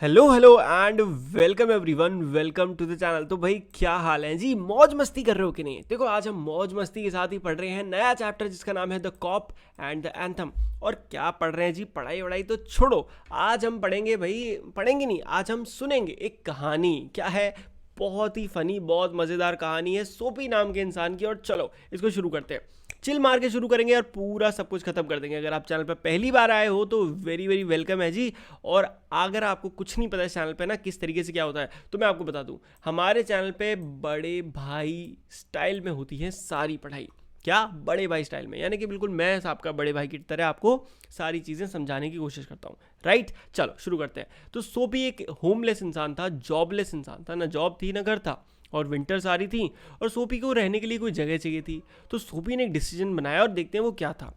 Hello hello and welcome everyone, welcome to the channel. तो भाई क्या हाल है जी? मौज मस्ती कर रहे हो कि नहीं? देखो आज हम मौज मस्ती के साथ ही पढ़ रहे हैं नया चैप्टर जिसका नाम है the cop and the anthem. और क्या पढ़ रहे हैं जी? पढ़ाई वढ़ाई तो छोड़ो, आज हम पढ़ेंगे भाई, पढ़ेंगे नहीं, आज हम सुनेंगे एक कहानी। क्या है? बहुत ही फनी, बहुत मज़ेदार कहानी है सोपी नाम के इंसान की। और चलो इसको शुरू करते हैं, चिल मार के शुरू करेंगे और पूरा सब कुछ खत्म कर देंगे। अगर आप चैनल पर पहली बार आए हो तो वेरी वेरी वेलकम है जी। और अगर आपको कुछ नहीं पता है चैनल पे ना किस तरीके से क्या होता है, तो मैं आपको बता दूं, हमारे चैनल पे बड़े भाई स्टाइल में होती है सारी पढ़ाई। क्या? बड़े भाई स्टाइल में, यानी कि बिल्कुल मैं आपका बड़े भाई की तरह आपको सारी चीज़ें समझाने की कोशिश करता हूँ। राइट, चलो शुरू करते हैं। तो सोपी एक होमलेस इंसान था, जॉबलेस इंसान था, ना जॉब थी ना घर था, और विंटर्स आ रही थी और सोपी को रहने के लिए कोई जगह चाहिए थी। तो सोपी ने एक डिसीजन बनाया और देखते हैं वो क्या था।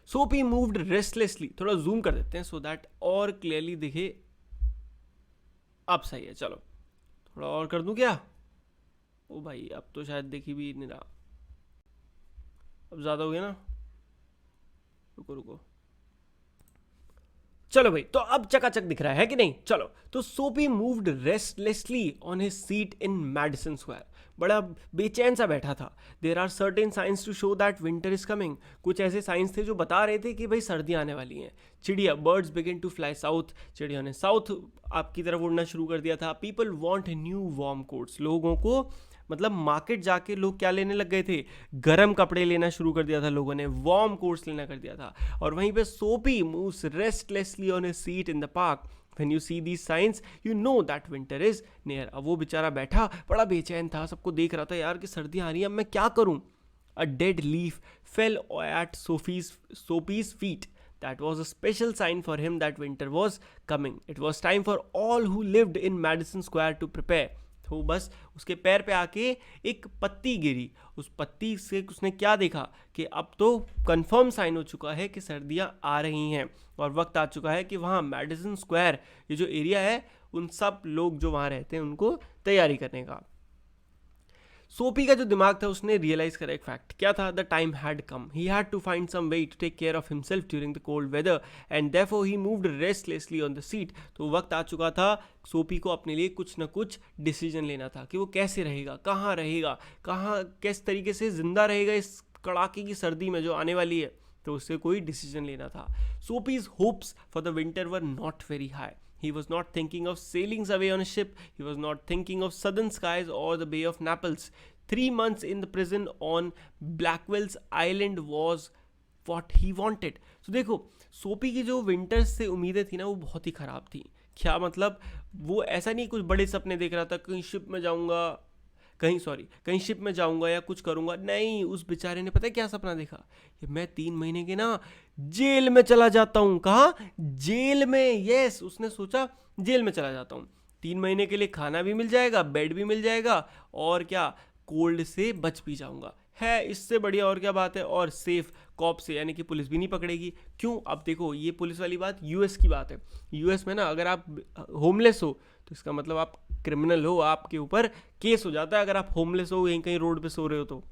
सोपी मूव्ड रेस्टलेसली, थोड़ा जूम कर देते हैं सो दैट और क्लियरली दिखे। अब सही है, चलो थोड़ा और कर दूं क्या? ओ भाई अब तो शायद देखी भी नहीं रहा, अब ज़्यादा हो गया ना। रुको रुको, चलो भाई, तो अब चकाचक दिख रहा है कि नहीं? चलो, तो Soapy moved restlessly on his seat in Madison Square. बड़ा बेचैन सा बैठा था। There are certain signs to show that winter is coming. कुछ ऐसे साइंस थे जो बता रहे थे कि भाई सर्दियां आने वाली हैं। चिड़िया, birds begin to fly south. चिड़िया ने साउथ आपकी तरफ उड़ना शुरू कर दिया था। People want new warm quotes. लोगों को मतलब मार्केट जाके लोग क्या लेने लग गए थे? गर्म कपड़े लेना शुरू कर दिया था लोगों ने, वार्म कोट्स लेना कर दिया था। और वहीं पे सोपी moves restlessly on A seat in the park. When you see these signs, you know that winter is near. अब वो बेचारा बैठा बड़ा बेचैन था, सबको देख रहा था यार कि सर्दियाँ आ रही हैं, अब मैं क्या करूं? A dead leaf fell at Sophie's feet. That was a special sign for him that winter was coming. It was time for all who lived in Madison Square to prepare. तो बस उसके पैर पे आके एक पत्ती गिरी। उस पत्ती से उसने क्या देखा कि अब तो कंफर्म साइन हो चुका है कि सर्दियां आ रही हैं और वक्त आ चुका है कि वहाँ मैडिसन स्क्वायर, ये जो एरिया है, उन सब लोग जो वहाँ रहते हैं उनको तैयारी करने का। सोपी का जो दिमाग था उसने रियलाइज करा एक फैक्ट। क्या था? The time had come, he had to find some way to take care of himself during the cold weather and therefore he moved restlessly on the seat. तो वक्त आ चुका था सोपी को अपने लिए कुछ ना कुछ डिसीजन लेना था कि वो कैसे रहेगा, कहाँ किस तरीके से जिंदा रहेगा इस कड़ाके की सर्दी में जो आने वाली है। तो उससे कोई डिसीजन लेना था। Soapy's hopes for the winter were not very high. He was not thinking of sailing away on a ship. He was not thinking of southern skies or the Bay of Naples. 3 months in the prison on Blackwell's Island was what he wanted. So देखो, सोपी की जो winters से उम्मीदें थी ना वो बहुत ही ख़राब थी। क्या मतलब? वो ऐसा नहीं कुछ बड़े सपने देख रहा था, कहीं शिप में जाऊंगा, कहीं शिप में जाऊंगा या कुछ करूंगा। नहीं, उस बेचारे ने पता है क्या सपना देखा? कि मैं 3 महीने के ना जेल में चला जाता हूँ। कहाँ? जेल में। यस, उसने सोचा जेल में चला जाता हूँ, 3 महीने के लिए खाना भी मिल जाएगा, बेड भी मिल जाएगा, और क्या, कोल्ड से बच भी जाऊंगा। है इससे बढ़िया और क्या बात है? और सेफ कॉप से, यानी कि पुलिस भी नहीं पकड़ेगी। क्यों? अब देखो, ये पुलिस वाली बात यूएस की बात है। यूएस में ना अगर आप होमलेस हो तो इसका मतलब आप क्रिमिनल हो, आपके ऊपर केस हो जाता है अगर आप होमलेस हो, कहीं कहीं रोड पे सो रहे हो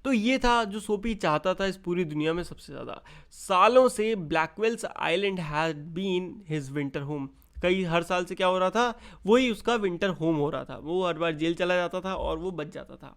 तो ये था जो सोपी चाहता था इस पूरी दुनिया में सबसे ज़्यादा। सालों से Blackwell's island had been his winter home. कई हर साल से क्या हो रहा था? वही उसका विंटर होम हो रहा था। वो हर बार जेल चला जाता था और वो बच जाता था।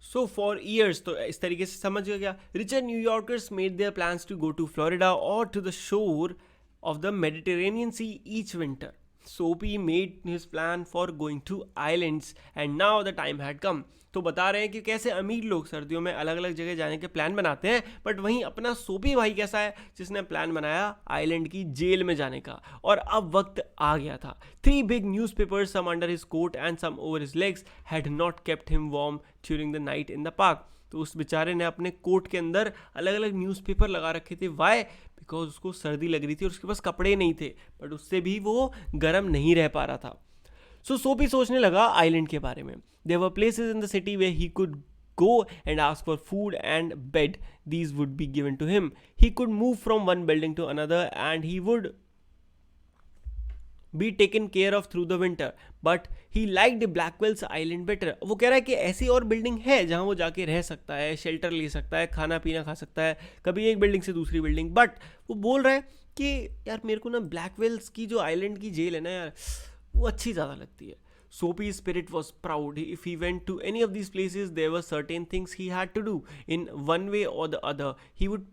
सो फॉर ईयर्स, तो इस तरीके से समझ गया, richer New Yorkers made their plans to go to Florida और to the shore of the Mediterranean Sea each winter. Soapy made his plan for going to islands and now the time had come. तो बता रहे हैं कि कैसे अमीर लोग सर्दियों में अलग अलग जगह जाने के प्लान बनाते हैं, बट वहीं अपना सोपी भाई कैसा है जिसने प्लान बनाया आइलैंड की जेल में जाने का। और अब वक्त आ गया था। 3 big newspapers, some under his coat and some over his legs, had not kept him warm during the night in the park. तो उस बेचारे ने अपने कोट के अंदर अलग अलग न्यूज़पेपर लगा रखे थे। वाई? बिकॉज उसको सर्दी लग रही थी और उसके पास कपड़े नहीं थे, बट उससे भी वो गर्म नहीं रह पा रहा था। सो सोपी सोचने लगा आइलैंड के बारे में। There were places in the city where he could go and ask for food and bed. These would be given to him. He could move from one building to another and he would be taken care of through the winter. But he liked Blackwell's Island better. वो कह रहा है कि ऐसी और building है जहाँ वो जाके रह सकता है, शेल्टर ले सकता है, खाना पीना खा सकता है, कभी एक बिल्डिंग से दूसरी बिल्डिंग। बट वो बोल रहा है कि यार मेरे को ना ब्लैकवेल्स की जो आइलैंड की जेल है ना यार, वो अच्छी ज़्यादा लगती है. Soapy's spirit was proud. If he went to any of these places, there were certain things he had to do in one way or the other. He would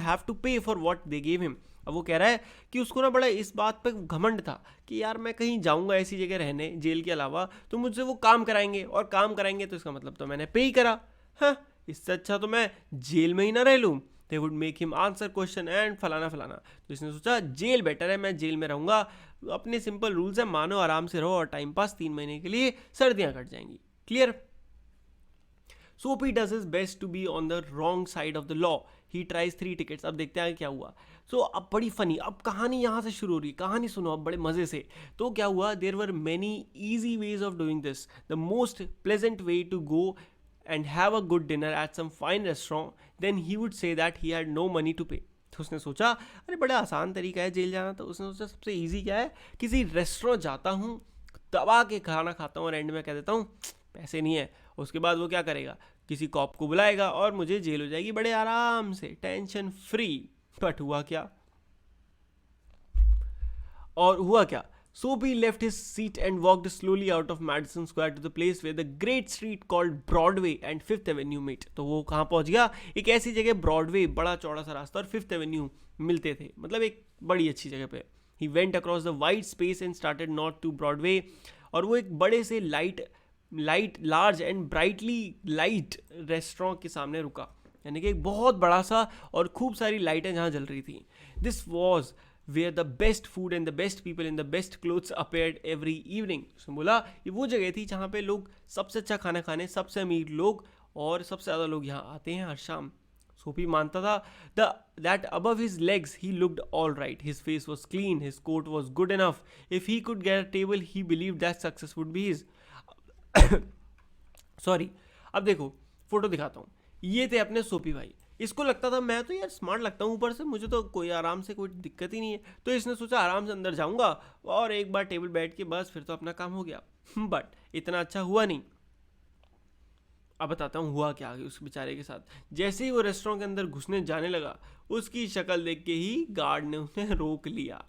have to pay for what they gave him. अब वो कह रहा है कि उसको ना बड़ा इस बात पे घमंड था कि यार मैं कहीं जाऊंगा ऐसी जगह रहने जेल के अलावा तो मुझसे वो काम कराएंगे, और काम कराएंगे तो इसका मतलब तो मैंने पे ही करा. हाँ, इससे अच्छा तो मैं जेल में ही ना रह लूँ. They would make him answer question and फलाना फलाना. तो इसने सोचा जेल बेटर है, मैं जेल में रहूंगा. अपने सिंपल रूल्स है, मानो आराम से रहो और टाइम पास, 3 महीने के लिए सर्दियां कट जाएंगी. Clear. Soapy does his best to be on the wrong side of the law. He tries 3 tickets. अब देखते हैं क्या हुआ. अब बड़ी फनी, अब कहानी यहाँ से शुरू हो रही. कहानी सुनो अब बड़े मजे से. तो क्या हुआ, there were many easy ways of doing this. The most pleasant way to go and have a good dinner at some fine restaurant, then he would say that he had no money to pay. तो उसने सोचा अरे बड़ा आसान तरीका है jail जाना. तो उसने सोचा सबसे ईजी क्या है, किसी रेस्टोरेंट जाता हूँ, दबा के खाना खाता हूँ और एंड में कह देता हूँ पैसे नहीं है. उसके बाद वो क्या करेगा, किसी कॉप को बुलाएगा और मुझे जेल हो जाएगी बड़े आराम से, टेंशन फ्री. बट हुआ क्या, Soapy left his seat and walked slowly out of Madison Square to the place where the great street called Broadway and Fifth Avenue meet. तो वो कहाँ पहुँच गया, एक ऐसी जगह ब्रॉडवे, बड़ा चौड़ा सा रास्ता, और फिफ्थ एवेन्यू मिलते थे, मतलब एक बड़ी अच्छी जगह पे. He went across the wide space and started north to Broadway. और वो एक बड़े से large and brightly light restaurant के सामने रुका. यानी कि एक बहुत बड़ा सा और खूब सारी लाइटें जहाँ जल रही थी. This was where the best food and the best people in the best clothes appeared every evening. उसने बोला ये वो जगह थी जहाँ पे लोग सबसे अच्छा खाना खाने, सबसे अमीर लोग और सबसे ज़्यादा लोग यहाँ आते हैं हर शाम. सोपी मानता था that above his legs he looked all right. His face was clean, his coat was good enough. If he could get a table, he believed that success would be his. Sorry, अब देखो photo दिखाता हूँ. ये थे अपने सोपी भाई. इसको लगता था मैं तो यार स्मार्ट लगता हूँ ऊपर से, मुझे तो कोई आराम से कोई दिक्कत ही नहीं है. तो इसने सोचा आराम से अंदर जाऊंगा और एक बार टेबल बैठ के बस फिर तो अपना काम हो गया. बट इतना अच्छा हुआ नहीं. अब बताता हूँ हुआ क्या आगे उस बेचारे के साथ. जैसे ही वो रेस्टोरेंट के अंदर घुसने जाने लगा, उसकी शक्ल देख के ही गार्ड ने उन्हें रोक लिया.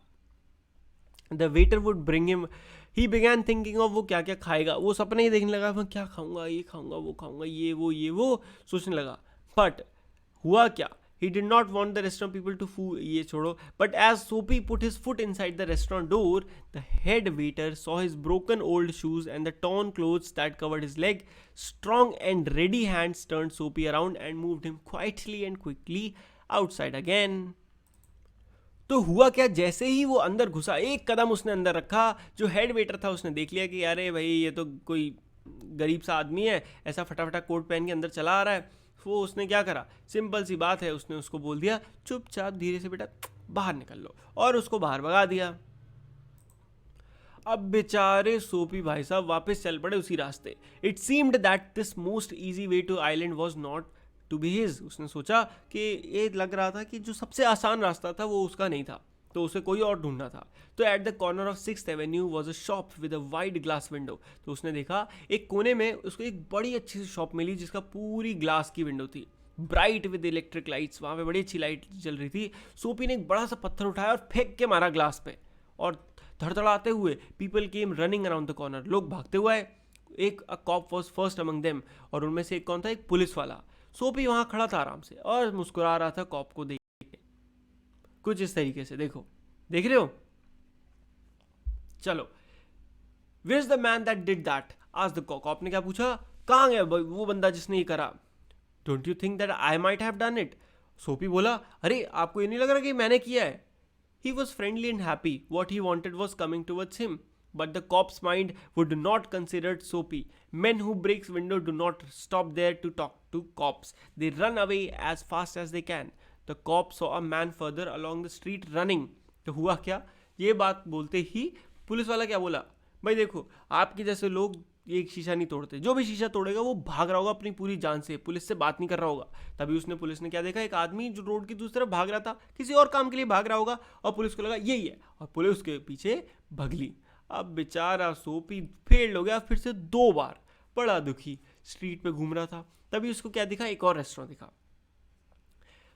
The waiter would bring him. He began thinking of वो क्या क्या खाएगा. वो सपने ही देखने लगा, मैं क्या खाऊंगा, ये खाऊंगा, वो खाऊंगा, ये वो सोचने लगा. बट हुआ क्या, he did not want the restaurant people to food, ये छोड़ो. But as Soapy put his foot inside the restaurant door, the head waiter saw his broken old shoes and the torn clothes that covered his leg. Strong and ready hands turned Soapy around and moved him quietly and quickly outside again. तो हुआ क्या, जैसे ही वो अंदर घुसा, एक कदम उसने अंदर रखा, जो हेड वेटर था उसने देख लिया कि अरे भाई ये तो कोई गरीब सा आदमी है, ऐसा फटाफटा कोट पहन के अंदर चला आ रहा है. वो उसने क्या करा, सिंपल सी बात है, उसने उसको बोल दिया चुपचाप धीरे से बेटा बाहर निकल लो, और उसको बाहर भगा दिया. अब बेचारे सोपी भाई साहब वापस चल पड़े उसी रास्ते. It seemed that this most easy way to island was not to be his. उसने सोचा कि ये लग रहा था कि जो सबसे आसान रास्ता था वो उसका नहीं था, तो उसे कोई और ढूंढना था. तो eight the corner of 6th Avenue was a shop with a wide glass window. तो उसने देखा एक कोने में उसको एक बड़ी अच्छी सी शॉप मिली जिसका पूरी ग्लास की विंडो थी, ब्राइट विद इलेक्ट्रिक लाइट्स. वहाँ पे बड़ी अच्छी लाइट चल रही थी. सोपी ने एक बड़ा सा पत्थर उठाया और फेंक के मारा ग्लास पे, और धड़धड़ाते हुए people came running around the corner. लोग भागते हुए आए. एक cop was first among them, और उनमें से एक कौन था, एक पुलिस वाला. सोपी वहाँ खड़ा था आराम से और मुस्कुरा रहा था कॉप को देख के, कुछ इस तरीके से. देखो, देख रहे हो, चलो. Where is the man that did that, आज द कॉप ने क्या पूछा, कहाँ गया वो बंदा जिसने ये करा. Don't you think that I might have done it. सोपी बोला अरे आपको ये नहीं लग रहा कि मैंने किया है. He was friendly and happy. What he wanted was coming towards him. But the cop's mind would not consider Soapy. Men who breaks window do not stop there to talk to cops. They run away as fast as they can. The cop saw a man further along the street running. तो हुआ क्या, ये बात बोलते ही police वाला क्या बोला, भाई देखो आपके जैसे लोग ये एक शीशा नहीं तोड़ते, जो भी शीशा तोड़ेगा वो भाग रहा होगा अपनी पूरी जान से, पुलिस से बात नहीं कर रहा होगा. तभी पुलिस ने क्या देखा, एक आदमी जो रोड की दूसरी तरफ भाग रहा था, किसी और काम के लिए भाग रहा होगा, और पुलिस को लगा यही है, और पुलिस उसके पीछे भगली. अब बेचारा सोपी फेल हो गया फिर से 2 बार, बड़ा दुखी स्ट्रीट पे घूम रहा था. तभी उसको क्या दिखा, एक और रेस्टोरेंट दिखा.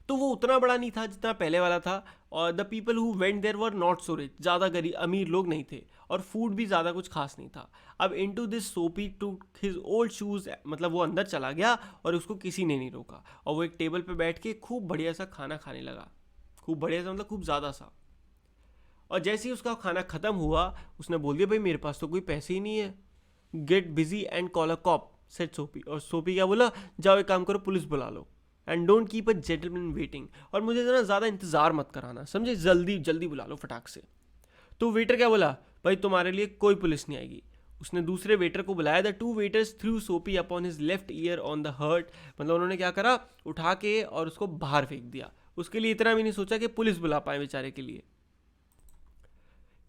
तो वो उतना बड़ा नहीं था जितना पहले वाला था, और the people who went there were not so rich, ज़्यादा गरीब अमीर लोग नहीं थे, और फूड भी ज़्यादा कुछ खास नहीं था। अब इनटू दिस सोपी टू हिज ओल्ड शूज़, मतलब वो अंदर चला गया और उसको किसी ने नहीं रोका, और वो एक टेबल पे बैठ के खूब बढ़िया सा खाना खाने लगा। खूब बढ़िया सा मतलब खूब ज़्यादा सा। और जैसे ही उसका खाना ख़त्म हुआ उसने बोल दिया, भाई मेरे पास तो कोई पैसे ही नहीं है। Get busy and call a cop, said सोपी। और सोपी क्या बोला, जाओ एक काम करो, पुलिस बुला लो, and don't keep a gentleman waiting, और मुझे ना ज़्यादा इंतज़ार मत कराना, समझे, जल्दी जल्दी बुला लो फटाक से। तो वेटर क्या बोला, भाई तुम्हारे लिए कोई पुलिस नहीं आएगी। उसने दूसरे वेटर को बुलाया। The two waiters threw Soapy upon his left ear on the hard, मतलब उन्होंने क्या करा, उठा के और उसको बाहर फेंक दिया। उसके लिए इतना भी नहीं सोचा कि पुलिस बुला पाए बेचारे के लिए।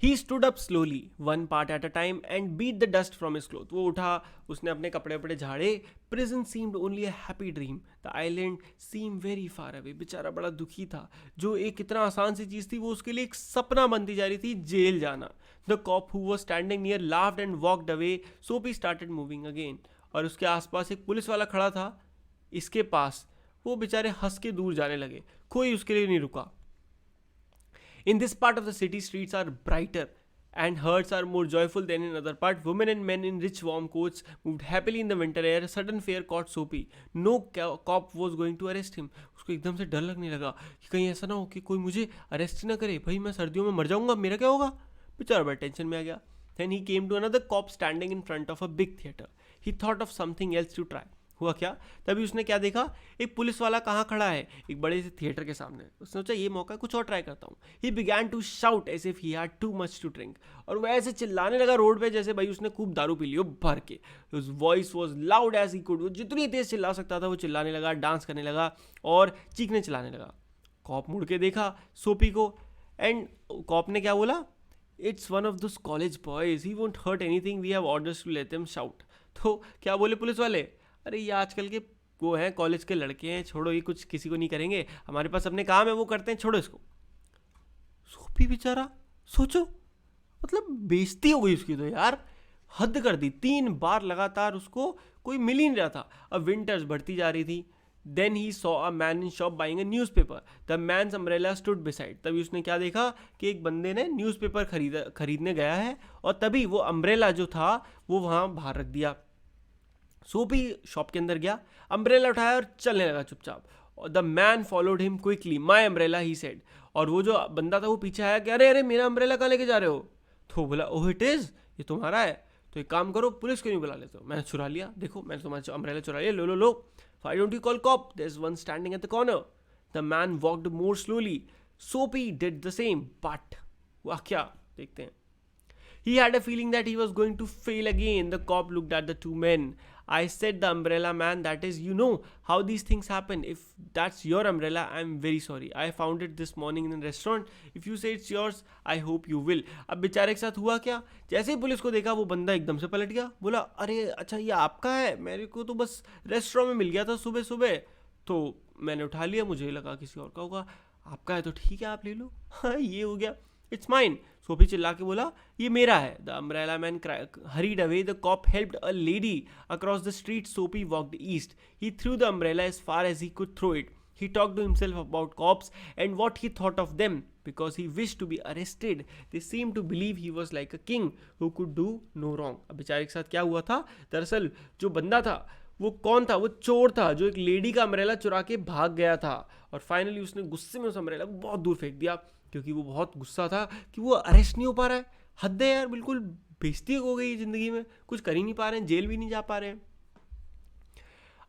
He stood up slowly, one part at a time, and beat the dust from his clothes. वो उठा, उसने अपने कपड़े वपड़े झाड़े। Prison seemed only a happy dream. The island seemed very far away. बेचारा बड़ा दुखी था। जो एक इतना आसान सी चीज़ थी वो उसके लिए एक सपना बनती जा रही थी, जेल जाना। The cop who was standing near laughed and walked away. Soapy started moving again. और उसके आसपास एक पुलिस वाला खड़ा था इसके पास। वो बेचारे हंस के दूर जाने लगे, कोई उसके लिए नहीं रुका। In this part of the city, streets are brighter and hearts are more joyful than in other part. Women and men in rich warm coats moved happily in the winter air. Sudden fear caught Soapy. No cop was going to arrest him. उसको एकदम से डर लगने लगा कि कहीं ऐसा ना हो कि कोई मुझे अरेस्ट ना करे, भाई मैं सर्दियों में मर जाऊंगा, मेरा क्या होगा। बेचारा बड़ा टेंशन में आ गया। Then he came to another cop standing in front of a big theater. He thought of something else to try. हुआ क्या, तभी उसने क्या देखा, एक पुलिस वाला कहाँ खड़ा है, एक बड़े से थिएटर के सामने। उसने सोचा ये मौका कुछ और ट्राई करता हूँ। He began to shout as if he had too much to drink, और वह ऐसे चिल्लाने लगा रोड पे जैसे भाई उसने खूब दारू पी लियो भर के। His voice was loud as he could, वो जितनी तेज चिल्ला सकता था वो चिल्लाने लगा, डांस करने लगा और चीखने चिल्लाने लगा। कॉप मुड़ के देखा सोपी को, एंड कॉप ने क्या बोला, it's one of those college boys, he won't hurt anything, we have orders to let them shout. तो क्या बोले पुलिस वाले, अरे ये आजकल के वो हैं, कॉलेज के लड़के हैं, छोड़ो, ये कुछ किसी को नहीं करेंगे, हमारे पास अपने काम है वो करते हैं, छोड़ो इसको। सोपी बेचारा, सोचो, मतलब बेइज्जती हो गई उसकी तो यार, हद कर दी। 3 बार लगातार उसको कोई मिल ही नहीं रहा था। अब विंटर्स बढ़ती जा रही थी। Then he saw a man in shop buying a newspaper, the man's umbrella stood beside. तभी उसने क्या देखा कि एक बंदे ने न्यूज़पेपर खरीदने गया है, और तभी वो अम्ब्रेला जो था वो वहाँ बाहर रख दिया। सोपी शॉप के अंदर गया, अम्ब्रेला उठाया और चलने लगा चुपचाप। The man followed him quickly, my umbrella he said. और वो जो बंदा था वो पीछे आया कि अरे अरे मेरा अम्ब्रेला कहाँ लेके जा रहे हो। तो बोला, ओह इट इज़, ये तुम्हारा है, तो एक काम करो, पुलिस क्यों नहीं बुला लेते हो, मैंने चुरा लिया, देखो मैंने तुम्हारा अम्ब्रेला चुरा लिया, लो लो लो, why don't you call cop, there is one standing at the corner. The man walked more slowly, Soapy did the same, but वाह क्या, देखते हैं। He had a feeling that he was going to fail again. The cop looked at the two men. I said, the umbrella man, that is, you know how these things happen. If that's your umbrella, I'm very sorry. I found it this morning in a restaurant. If you say it's yours, I hope you will. अब बेचारे के साथ हुआ क्या, जैसे ही police को देखा वो बंदा एकदम से पलट गया, बोला अरे अच्छा ये आपका है, मेरे को तो बस रेस्टोरेंट में मिल गया था सुबह सुबह, तो मैंने उठा लिया, मुझे लगा किसी और का होगा, आपका है तो ठीक है आप ले लो। हाँ ये हो गया, इट्स माइन। सोफी चिल्ला के बोला, ये मेरा है। The umbrella man hurried away. The cop helped a lady across the street. Soapy walked east. He threw the umbrella as far as he could throw it. He talked to himself about cops and what he thought of them because he wished to be arrested. They seemed to believe he was like a king who could do no wrong. अब बेचारे के साथ क्या हुआ था, दरअसल जो बंदा था वो कौन था, वो चोर था जो एक लेडी का अम्ब्रेला चुरा के भाग गया था, और फाइनली उसने गुस्से में उस अम्ब्रेला को बहुत दूर फेंक दिया क्योंकि वो बहुत गुस्सा था कि वो अरेस्ट नहीं हो पा रहा है। हद है यार, बिल्कुल बेइज्जती हो गई ज़िंदगी में, कुछ कर ही नहीं पा रहे हैं, जेल भी नहीं जा पा रहे हैं।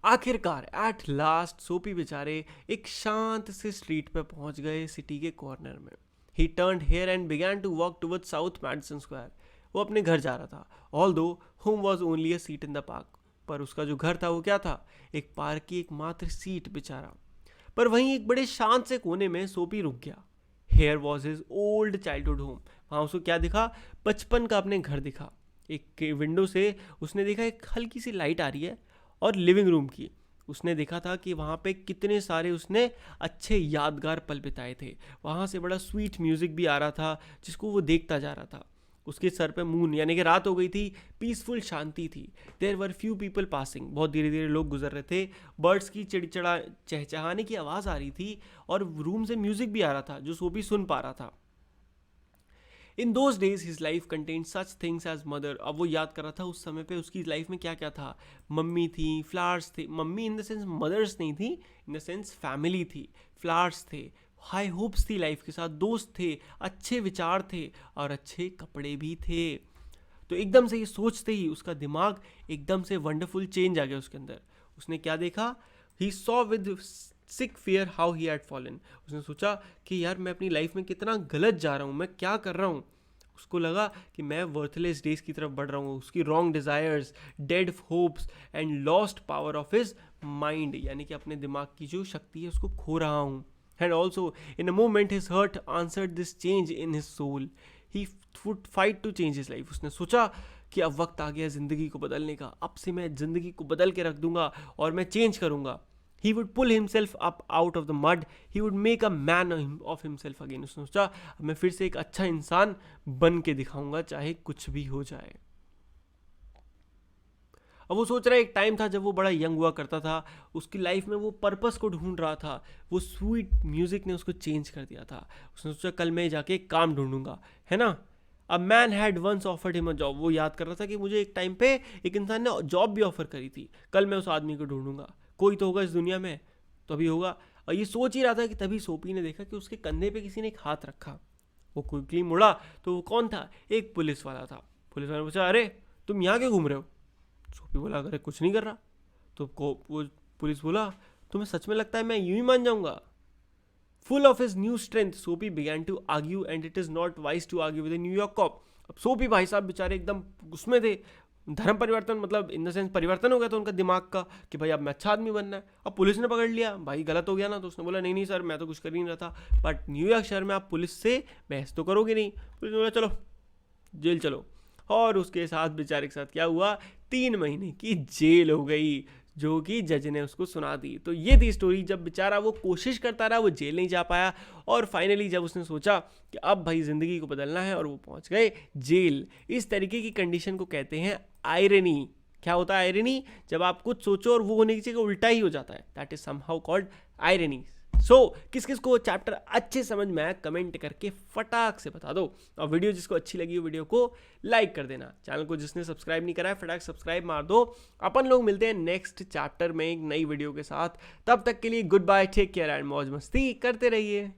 आखिरकार एट लास्ट सोपी बेचारे एक शांत से स्ट्रीट पे पहुंच गए सिटी के कॉर्नर में। He turned here and began to walk towards south Madison Square. वो अपने घर जा रहा था, although home was only a seat in the park. पर उसका जो घर था वो क्या था, एक पार्क की एकमात्र सीट बेचारा। पर वहीं एक बड़े शांत से कोने में सोपी रुक गया। Here was his old childhood home. वहाँ उसको क्या दिखा, बचपन का अपने घर दिखा। एक विंडो से उसने देखा एक हल्की सी लाइट आ रही है, और लिविंग रूम की उसने देखा था कि वहाँ पे कितने सारे उसने अच्छे यादगार पल बिताए थे। वहाँ से बड़ा स्वीट म्यूज़िक भी आ रहा था जिसको वो देखता जा रहा था। उसके सर पे मून यानी कि रात हो गई थी, पीसफुल शांति थी। There were few people passing, बहुत धीरे धीरे लोग गुजर रहे थे। बर्ड्स की चिड़चिड़ा चहचहाने की आवाज़ आ रही थी और रूम से म्यूजिक भी आ रहा था जो सोपी सुन पा रहा था। In those days his life contain such things as mother. अब वो याद कर रहा था उस समय पे उसकी लाइफ में क्या क्या था। मम्मी थी, फ्लावर्स थे, mummy in the sense mothers नहीं थी, इन द सेंस फैमिली थी, फ्लावर्स थे, हाई होप्स थी लाइफ के साथ, दोस्त थे, अच्छे विचार थे और अच्छे कपड़े भी थे। तो एकदम से ये सोचते ही उसका दिमाग एकदम से वंडरफुल चेंज आ गया उसके अंदर। उसने क्या देखा, he saw with sick fear how he had fallen. उसने सोचा कि यार मैं अपनी लाइफ में कितना गलत जा रहा हूँ, मैं क्या कर रहा हूँ। उसको लगा कि मैं वर्थलेस डेज की तरफ बढ़ रहा हूँ। उसकी wrong desires, dead hopes and lost power of his mind, यानी कि अपने दिमाग की जो शक्ति है उसको खो रहा हूँ। And also in a moment his heart answered this change in his soul, he would fight to change his life. उसने सोचा कि अब वक्त आ गया ज़िंदगी को बदलने का, अब से मैं ज़िंदगी को बदल के रख दूंगा और मैं चेंज करूंगा। He would pull himself up out of the mud. He would make a man of himself again. उसने सोचा मैं फिर से एक अच्छा इंसान बन के दिखाऊंगा चाहे कुछ भी हो जाए। अब वो सोच रहा है एक टाइम था जब वो बड़ा यंग हुआ करता था, उसकी लाइफ में वो पर्पस को ढूंढ रहा था, वो स्वीट म्यूजिक ने उसको चेंज कर दिया था। उसने सोचा कल मैं जाके एक काम ढूंढूंगा, है ना। A man had once offered him a job. वो याद कर रहा था कि मुझे एक टाइम पे एक इंसान ने जॉब भी ऑफर करी थी, कल मैं उस आदमी को ढूंढूंगा, कोई तो होगा इस दुनिया में, तो अभी होगा। और ये सोच ही रहा था कि तभी सोपी ने देखा कि उसके कंधे पे किसी ने एक हाथ रखा। वो क्विकली मुड़ा तो वो कौन था, एक पुलिस वाला था। पुलिस वाले ने पूछा अरे तुम यहाँ क्यों घूम रहे हो। सोपी बोला अरे कुछ नहीं कर रहा। तो वो पुलिस बोला तुम्हें सच में लगता है मैं यूं ही मान जाऊंगा। Full of his new strength Soapy began to argue and it is not wise to argue with New York cop. अब सोपी भाई साहब बेचारे एकदम उसमें थे, धर्म परिवर्तन मतलब इन द सेंस परिवर्तन हो गया था उनका दिमाग का कि भाई अब मैं अच्छा आदमी बनना है। अब पुलिस ने पकड़ लिया, भाई गलत हो गया ना। तो उसने बोला नहीं नहीं सर मैं तो कुछ कर ही नहीं रहा था, बट न्यूयॉर्क शहर में आप पुलिस से बहस तो करोगे नहीं। पुलिस ने बोला चलो जेल चलो। और उसके साथ बेचारे के साथ क्या हुआ, 3 महीने की जेल हो गई जो कि जज ने उसको सुना दी। तो ये थी स्टोरी, जब बेचारा वो कोशिश करता रहा, वो जेल नहीं जा पाया और फाइनली जब उसने सोचा कि अब भाई ज़िंदगी को बदलना है और वो पहुंच गए जेल। इस तरीके की कंडीशन को कहते हैं आयरनी। क्या होता है आयरनी, जब आप कुछ सोचो और वो होने की जगह उल्टा ही हो जाता है, that is somehow called irony. So किस किस को चैप्टर अच्छे समझ में आया कमेंट करके फटाक से बता दो, और वीडियो जिसको अच्छी लगी हो वीडियो को लाइक कर देना। चैनल को जिसने सब्सक्राइब नहीं करा है फटाक सब्सक्राइब मार दो। अपन लोग मिलते हैं नेक्स्ट चैप्टर में एक नई वीडियो के साथ, तब तक के लिए goodbye, take care and मौज मस्ती करते रहिए।